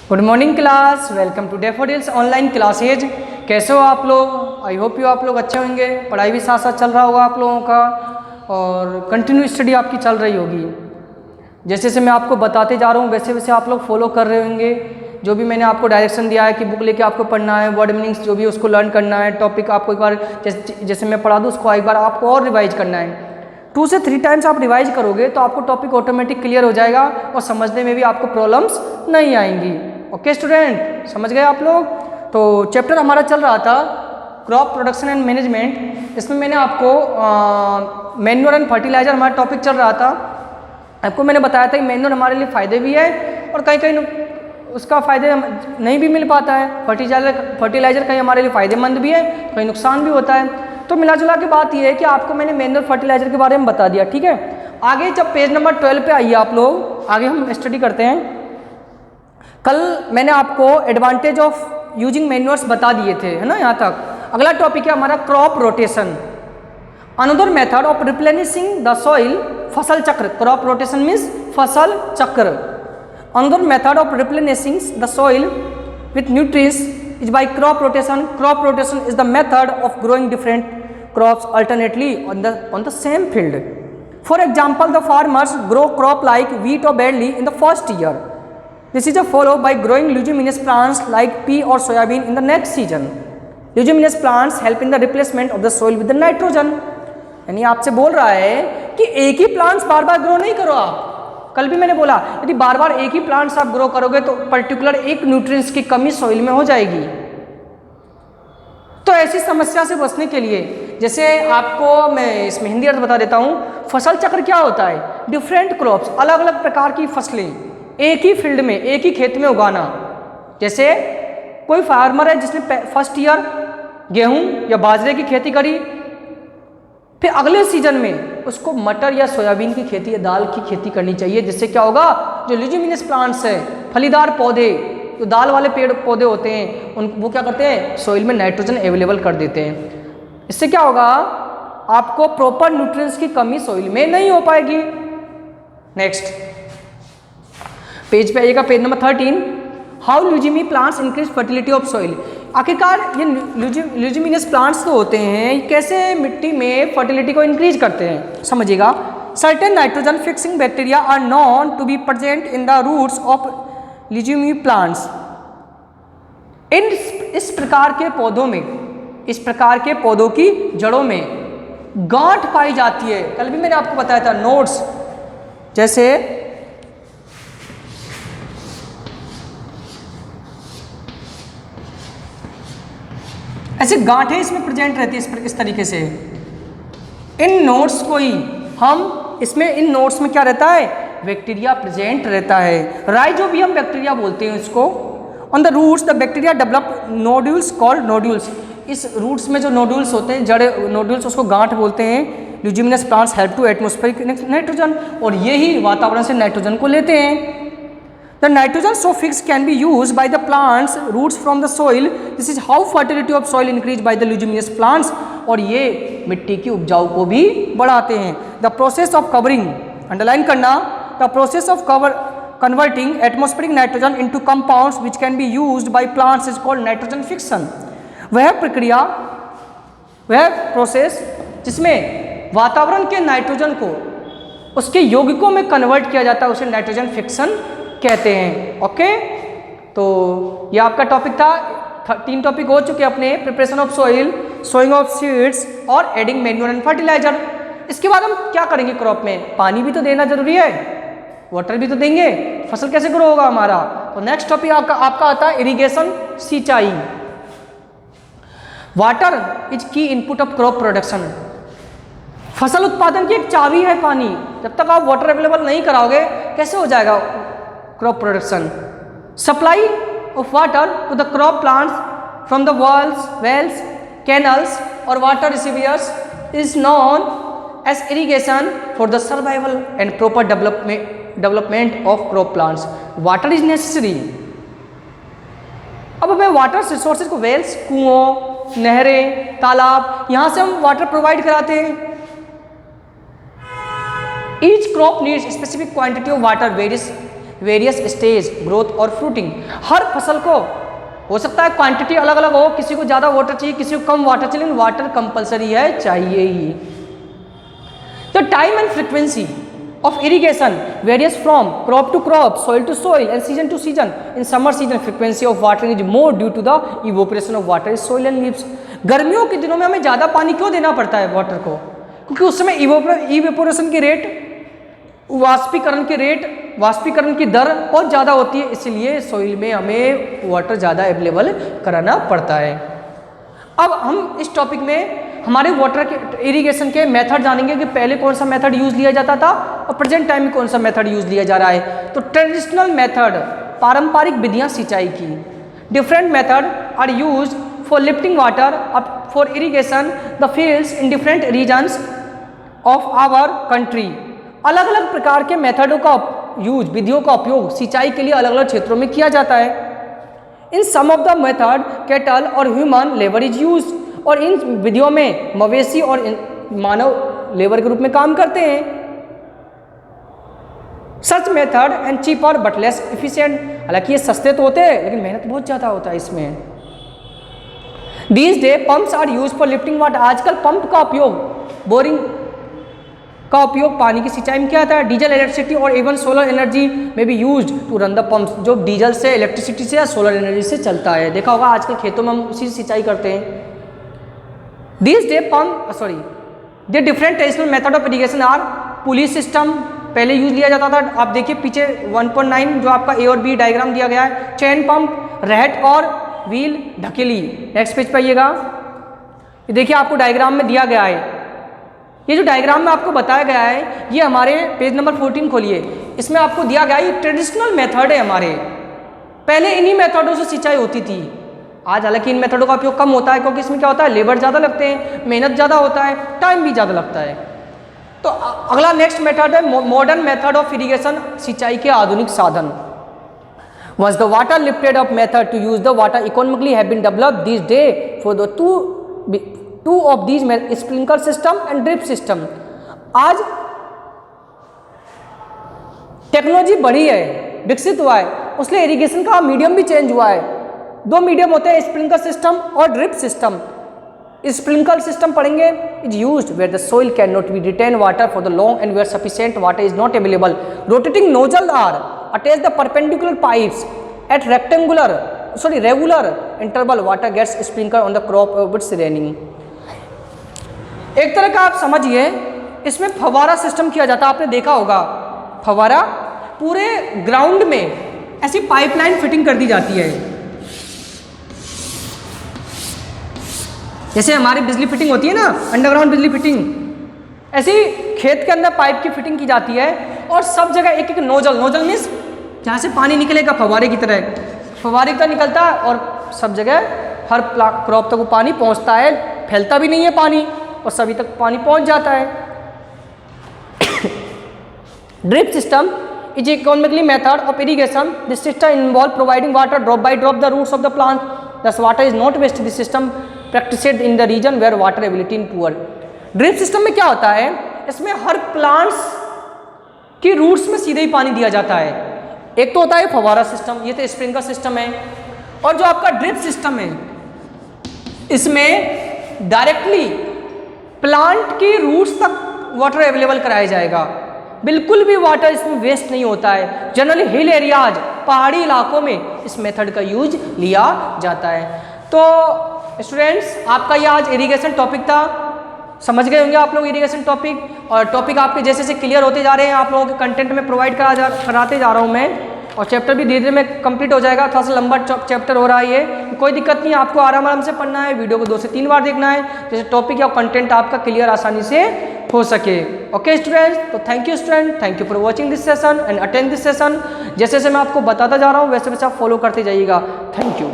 Good morning class, welcome to Daffodils online classes. कैसे हो आप लोग? आई होप यू आप लोग अच्छे होंगे। पढ़ाई भी साथ साथ चल रहा होगा आप लोगों का और कंटिन्यू स्टडी आपकी चल रही होगी। जैसे जैसे मैं आपको बताते जा रहा हूँ वैसे वैसे आप लोग फॉलो कर रहे होंगे। जो भी मैंने आपको डायरेक्शन दिया है कि बुक लेके आपको पढ़ना है, वर्ड मीनिंग्स जो भी उसको लर्न करना है, टॉपिक आपको एक बार जैसे मैं पढ़ा दूँ उसको एक बार आपको और रिवाइज करना है। 2 से 3 टाइम्स आप रिवाइज करोगे तो आपको टॉपिक ऑटोमेटिक क्लियर हो जाएगा और समझने में भी आपको प्रॉब्लम्स नहीं आएंगी। ओके स्टूडेंट, समझ गए आप लोग? तो चैप्टर हमारा चल रहा था क्रॉप प्रोडक्शन एंड मैनेजमेंट। इसमें मैंने आपको मैन्योर एंड फर्टिलाइजर हमारा टॉपिक चल रहा था। आपको मैंने बताया था कि मैन्योर हमारे लिए फ़ायदे भी है और कहीं कहीं उसका फ़ायदे नहीं भी मिल पाता है। फर्टिलाइजर कहीं हमारे लिए फ़ायदेमंद भी है, कहीं नुकसान भी होता है। तो मिला जुला के बात ये है कि आपको मैंने मैन्योर फर्टिलाइजर के बारे में बता दिया, ठीक है। आगे जब पेज नंबर 12 पे आइए आप लोग, आगे हम स्टडी करते हैं। कल मैंने आपको एडवांटेज ऑफ यूजिंग मैन्योर्स बता दिए थे, है ना, यहाँ तक। अगला टॉपिक है हमारा crop rotation, another method of replenishing the soil. फसल चक्र, क्रॉप रोटेशन मीन्स फसल चक्र। Another method of replenishing the soil with nutrients is by crop rotation. Crop rotation is the method of growing different crops alternately on the same field. For example, the farmers grow crop like wheat or barley in the first year. This is followed by growing leguminous plants like pea or soybean in the next season. Leguminous plants help in the replacement of the soil with the nitrogen. यानी आपसे बोल रहा है कि एक ही plants बार बार grow नहीं करो आप। कल भी मैंने बोला यदि बार बार एक ही प्लांट्स आप ग्रो करोगे तो पर्टिकुलर एक न्यूट्रिएंट्स की कमी सॉइल में हो जाएगी। तो ऐसी समस्या से बचने के लिए, जैसे आपको मैं इसमें हिंदी अर्थ बता देता हूँ। फसल चक्र क्या होता है? डिफरेंट क्रॉप्स, अलग अलग प्रकार की फसलें एक ही फील्ड में, एक ही खेत में उगाना। जैसे कोई फार्मर है जिसने फर्स्ट ईयर गेहूं या बाजरे की खेती करी, फिर अगले सीजन में उसको मटर या सोयाबीन की खेती या दाल की खेती करनी चाहिए। जिससे क्या होगा, जो ल्यूजिमिनस प्लांट्स है, फलीदार पौधे, जो दाल वाले पेड़ पौधे होते हैं, वो क्या करते हैं, सॉइल में नाइट्रोजन अवेलेबल कर देते हैं। इससे क्या होगा, आपको प्रॉपर न्यूट्रिएंट्स की कमी सॉइल में नहीं हो पाएगी। नेक्स्ट पेज पे आइएगा, page number 13। How legume plants increase fertility of soil. आखिरकार ये ल्यूजिमिनस प्लांट्स तो होते हैं, कैसे मिट्टी में फर्टिलिटी को इंक्रीज करते हैं, समझिएगा। Certain nitrogen fixing bacteria are known to be present in the roots of legume plants. इस प्रकार के पौधों में, इस प्रकार के पौधों की जड़ों में गांठ पाई जाती है। कल भी मैंने आपको बताया था नोड्स, जैसे ऐसे गांठें इसमें प्रेजेंट रहती है इस तरीके से। इन नोड्स को ही हम इसमें, इन नोड्स में क्या रहता है, बैक्टीरिया प्रेजेंट रहता है। राइजोबियम बैक्टीरिया बोलते हैं इसको। On the roots the bacteria develop nodules called nodules. इस रूट्स में जो नोड्यूल्स होते हैं, जड़े नोड्यूल्स, उसको गांठ बोलते हैं। Leguminous plants help to atmospheric nitrogen, और ये ही वातावरण से नाइट्रोजन को लेते हैं। The nitrogen so fixed can be used by the plants roots from the soil. This is how fertility of soil increased by the leguminous plants. और ये मिट्टी की उपजाऊ को भी बढ़ाते हैं। The process of covering, underline करना, the process of converting atmospheric nitrogen into compounds which can be used by plants is called nitrogen fixation. वह प्रक्रिया, वह प्रोसेस जिसमें वातावरण के नाइट्रोजन को उसके यौगिकों में कन्वर्ट किया जाता है, उसे नाइट्रोजन फिक्शन कहते हैं। ओके, तो ये आपका टॉपिक था। 3 टॉपिक हो चुके अपने, preparation of soil, sowing of seeds और एडिंग मैन्योर एंड फर्टिलाइजर। इसके बाद हम क्या करेंगे, क्रॉप में पानी भी तो देना जरूरी है, वाटर भी तो देंगे, फसल कैसे ग्रो होगा हमारा। तो नेक्स्ट टॉपिक आपका आता है इरिगेशन, सिंचाई। वाटर इज की इनपुट ऑफ क्रॉप प्रोडक्शन। फसल उत्पादन की एक चाबी है पानी। जब तक आप वाटर अवेलेबल नहीं कराओगे कैसे हो जाएगा crop production. Supply of water to the crop plants from the wells, canals और water reservoirs is known as irrigation for the survival and proper development of crop plants. Water is necessary. अब हमें water resources को, Wales, कुओं, नहरें, तालाब, यहाँ से हम वाटर प्रोवाइड कराते हैं। Each crop needs specific quantity of water various various stage growth और फ्रूटिंग। हर फसल को हो सकता है क्वांटिटी अलग अलग हो, किसी को ज़्यादा वाटर चाहिए, किसी को कम वाटर चाहिए, वाटर कंपलसरी है, चाहिए ही। तो time and frequency of irrigation varies from crop to crop, soil to soil and season to season. In summer season frequency of watering is more due to the evaporation of water in soil and leaves. गर्मियों के दिनों में हमें ज़्यादा पानी क्यों देना पड़ता है वाटर को? क्योंकि उस समय इवेपोरेशन की रेट, वाष्पीकरण की दर बहुत ज़्यादा होती है, इसलिए सोइल में हमें वाटर ज़्यादा अवेलेबल कराना पड़ता है। अब हम इस टॉपिक में हमारे वाटर के इरिगेशन के मेथड जानेंगे कि पहले कौन सा मेथड यूज़ लिया जाता था और प्रेजेंट टाइम में कौन सा मेथड यूज़ लिया जा रहा है। तो ट्रेडिशनल मेथड, पारंपरिक विधियां सिंचाई की। Different method are used for lifting water up for irrigation the fields in different regions of our country. अलग अलग प्रकार के मेथडों का यूज, विधियों का उपयोग सिंचाई के लिए अलग अलग क्षेत्रों में किया जाता है। इन सम ऑफ द मेथड कैटल और ह्यूमन लेबर इज यूज, और इन विधियों में मवेशी और मानव लेबर के रूप में काम करते हैं। Such method and cheaper but less efficient, हालांकि ये सस्ते तो होते हैं लेकिन मेहनत बहुत ज़्यादा होता है इसमें। These day pumps are use for lifting water, आजकल पंप का उपयोग, बोरिंग का उपयोग पानी की सिंचाई में किया जाता है। डीजल इलेक्ट्रिसिटी और इवन सोलर एनर्जी में भी used to run the pumps, जो डीजल से, इलेक्ट्रिसिटी से या सोलर एनर्जी से चलता है। देखा होगा आजकल खेतों में हम उसी से सिंचाई करते हैं। These day the different traditional method of irrigation are pulley system पहले यूज लिया जाता था। आप देखिए पीछे 1.9 जो आपका ए और बी डायग्राम दिया गया है, चेन पंप, रहट और व्हील ढकेली। नेक्स्ट पेज पे आइएगा, ये देखिए आपको डायग्राम में दिया गया है। ये जो डायग्राम में आपको बताया गया है ये हमारे पेज नंबर 14 खोलिए, इसमें आपको दिया गया है ये ट्रेडिशनल मेथड है हमारे। पहले इन्हीं मेथडों से सिंचाई होती थी। आज हालांकि इन मेथडों का उपयोग कम होता है क्योंकि इसमें क्या होता है, लेबर ज़्यादा लगते हैं, मेहनत ज़्यादा होता है, टाइम भी ज़्यादा लगता है। तो अगला नेक्स्ट मेथड है मॉडर्न मेथड ऑफ इरिगेशन, सिंचाई के आधुनिक साधन। Once the water lifted of method to use the water economically have been developed this day for the two of these sprinkler system and drip system. आज technology बढ़ी है, विकसित हुआ है, उसलिए इरिगेशन का मीडियम भी चेंज हुआ है। दो मीडियम होते हैं, स्प्रिंकलर सिस्टम और ड्रिप सिस्टम। स्प्रिंकलर सिस्टम पढ़ेंगे is used where the soil can not be retain water for the long and where sufficient water is not available. Rotating nozzle are attach the perpendicular pipes at regular interval, water gets sprinkle on the crop with raining. एक तरह का आप समझिए इसमें फव्वारा system किया जाता है। आपने देखा होगा फव्वारा, पूरे ग्राउंड में ऐसी पाइपलाइन फिटिंग कर दी जाती है। जैसे हमारी बिजली फिटिंग होती है ना, अंडरग्राउंड बिजली फिटिंग, ऐसी खेत के अंदर पाइप की फिटिंग की जाती है और सब जगह एक एक नोजल मीन्स जहाँ से पानी निकलेगा फव्वारे की तरह निकलता है और सब जगह हर क्रॉप तक वो पानी पहुँचता है, फैलता भी नहीं है पानी और सभी तक पानी पहुँच जाता है। Drip system is economically method of irrigation. This system involves providing water drop by drop the roots of the plant. Thus water is not wasted. This system practiced in the region where water availability is poor. Drip system में क्या होता है, इसमें हर plants की roots में सीधे ही पानी दिया जाता है। एक तो होता है फव्वारा सिस्टम, ये तो स्प्रिंकलर सिस्टम है, और जो आपका ड्रिप सिस्टम है इसमें डायरेक्टली प्लांट की रूट्स तक वाटर अवेलेबल कराया जाएगा। बिल्कुल भी वाटर इसमें वेस्ट नहीं होता है। जनरली हिल एरियाज, पहाड़ी इलाकों में इस मेथड का यूज लिया जाता है। तो स्टूडेंट्स आपका ये आज इरिगेशन टॉपिक था, समझ गए होंगे आप लोग इरिगेशन टॉपिक, और टॉपिक आपके जैसे जैसे क्लियर होते जा रहे हैं आप लोगों के कंटेंट में प्रोवाइड कराते जा रहा हूँ मैं, और चैप्टर भी धीरे धीरे में कंप्लीट हो जाएगा। थोड़ा सा लंबा चैप्टर हो रहा है ये, कोई दिक्कत नहीं है, आपको आराम से पढ़ना है, वीडियो को 2 से 3 बार देखना है, जैसे टॉपिक या कंटेंट आपका क्लियर आसानी से हो सके। ओके स्टूडेंट्स, तो thank you student, thank you for watching this session and attend this session. जैसे जैसे मैं आपको बताता जा रहा हूँ वैसे वैसे आप फॉलो करते जाइएगा। Thank you.